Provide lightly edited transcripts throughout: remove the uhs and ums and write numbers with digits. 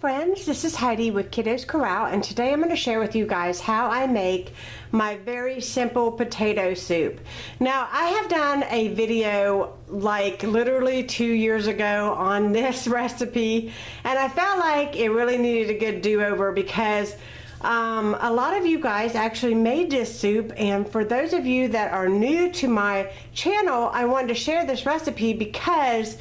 friends, this is Heidi with Kiddos Corral, and today I'm going to share with you guys how I make my very simple potato soup. Now, I have done a video like literally 2 years ago on this recipe, and I felt like it really needed a good do-over because a lot of you guys actually made this soup, and for those of you that are new to my channel, I wanted to share this recipe because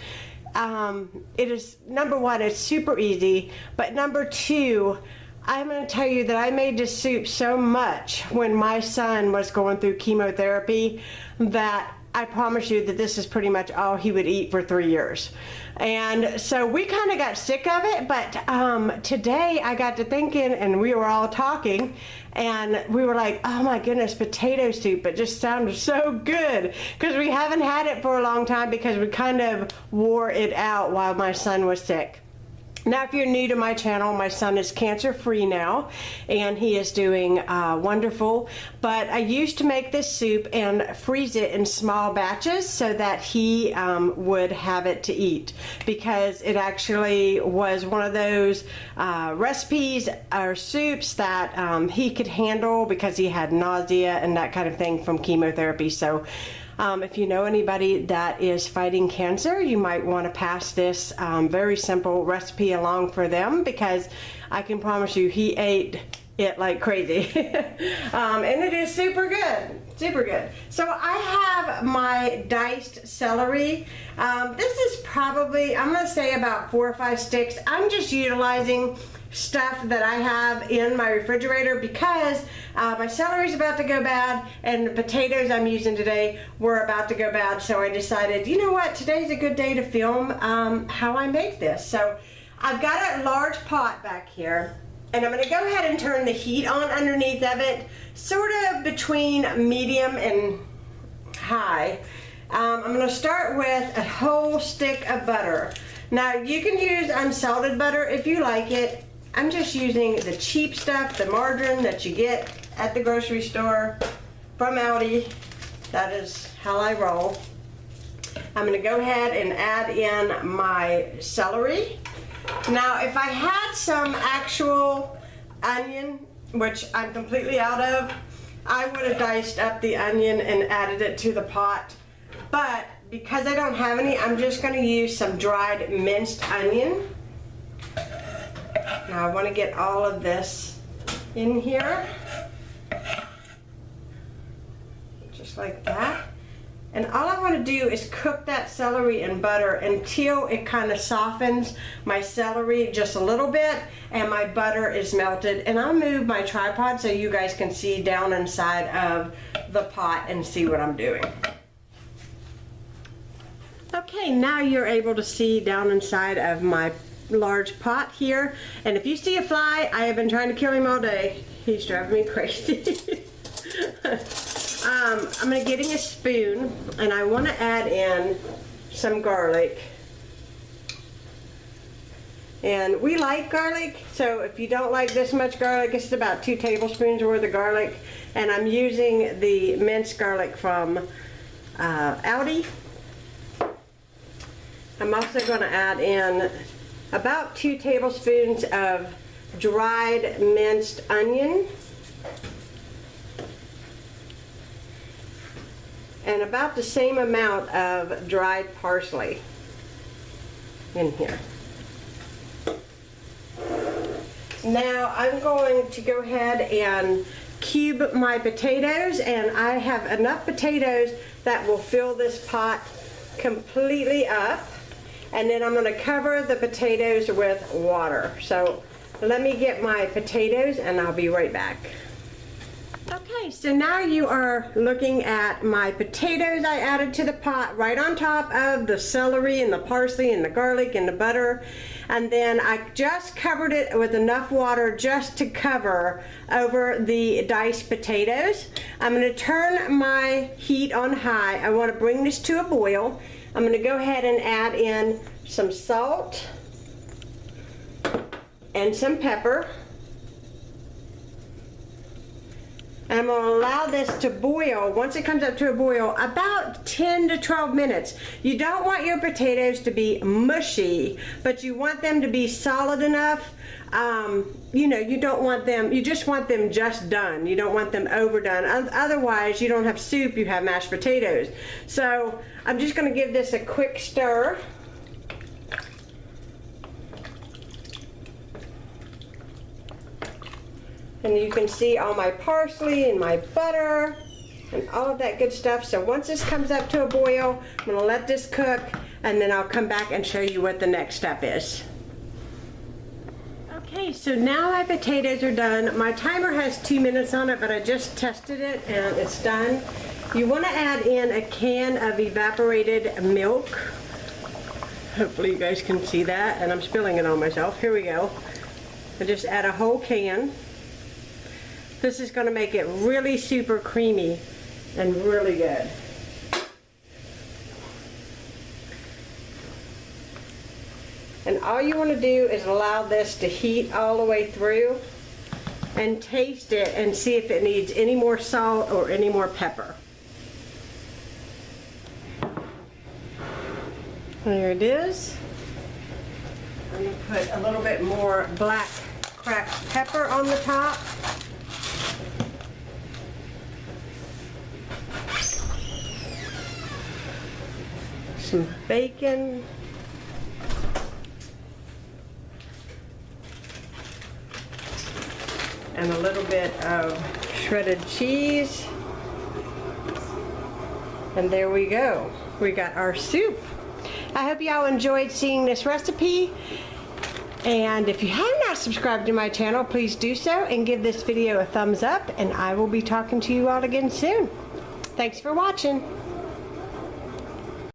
it is, number one, it's super easy, but number two, I'm going to tell you that I made this soup so much when my son was going through chemotherapy that I promise you that this is pretty much all he would eat for 3 years. And so we kind of got sick of it, but today I got to thinking, and we were all talking, and we were like, oh my goodness, potato soup, it just sounded so good, because we haven't had it for a long time because we kind of wore it out while my son was sick. Now, if you're new to my channel, my son is cancer-free now, and he is doing wonderful. But I used to make this soup and freeze it in small batches so that he would have it to eat, because it actually was one of those recipes or soups that he could handle because he had nausea and that kind of thing from chemotherapy. So if you know anybody that is fighting cancer, you might want to pass this very simple recipe along for them, because I can promise you he ate it like crazy. And it is super good, super good. So I have my diced celery. This is probably, I'm going to say about 4 or 5 sticks. I'm just utilizing stuff that I have in my refrigerator because my celery's about to go bad and the potatoes I'm using today were about to go bad, so I decided, you know what, today's a good day to film how I make this. So I've got a large pot back here, and I'm going to go ahead and turn the heat on underneath of it, sort of between medium and high. I'm going to start with a whole stick of butter. Now, you can use unsalted butter if you like it. I'm just using the cheap stuff, the margarine that you get at the grocery store from Aldi. That is how I roll. I'm going to go ahead and add in my celery. Now, if I had some actual onion, which I'm completely out of, I would have diced up the onion and added it to the pot. But because I don't have any, I'm just going to use some dried minced onion. Now I want to get all of this in here, just like that. And all I want to do is cook that celery in butter until it kind of softens my celery just a little bit and my butter is melted. And I'll move my tripod so you guys can see down inside of the pot and see what I'm doing. Okay, now you're able to see down inside of my large pot here, and if you see a fly, I have been trying to kill him all day. He's driving me crazy. I'm going to get in a spoon, and I want to add in some garlic. And we like garlic, so if you don't like this much garlic, it's about 2 tablespoons worth of garlic, and I'm using the minced garlic from Aldi. I'm also going to add in about 2 tablespoons of dried minced onion and about the same amount of dried parsley in here. Now I'm going to go ahead and cube my potatoes, and I have enough potatoes that will fill this pot completely up. And then I'm going to cover the potatoes with water. So let me get my potatoes and I'll be right back. Okay, so now you are looking at my potatoes I added to the pot right on top of the celery and the parsley and the garlic and the butter. And then I just covered it with enough water just to cover over the diced potatoes. I'm going to turn my heat on high. I want to bring this to a boil. I'm going to go ahead and add in some salt and some pepper. And I'm going to allow this to boil, once it comes up to a boil, about 10 to 12 minutes. You don't want your potatoes to be mushy, but you want them to be solid enough. You know, you don't want them, you just want them just done. You don't want them overdone. Otherwise, you don't have soup, you have mashed potatoes. So I'm just going to give this a quick stir. And you can see all my parsley and my butter and all of that good stuff. So once this comes up to a boil, I'm going to let this cook, and then I'll come back and show you what the next step is. Okay, so now my potatoes are done. My timer has 2 minutes on it, but I just tested it and it's done. You want to add in a can of evaporated milk. Hopefully you guys can see that, and I'm spilling it on myself. Here we go. I just add a whole can. This is going to make it really super creamy and really good. And all you want to do is allow this to heat all the way through and taste it and see if it needs any more salt or any more pepper. There it is. I'm going to put a little bit more black cracked pepper on the top. Some bacon. And a little bit of shredded cheese. And there we go. We got our soup. I hope y'all enjoyed seeing this recipe. And if you have not subscribed to my channel, please do so and give this video a thumbs up. And I will be talking to you all again soon. Thanks for watching.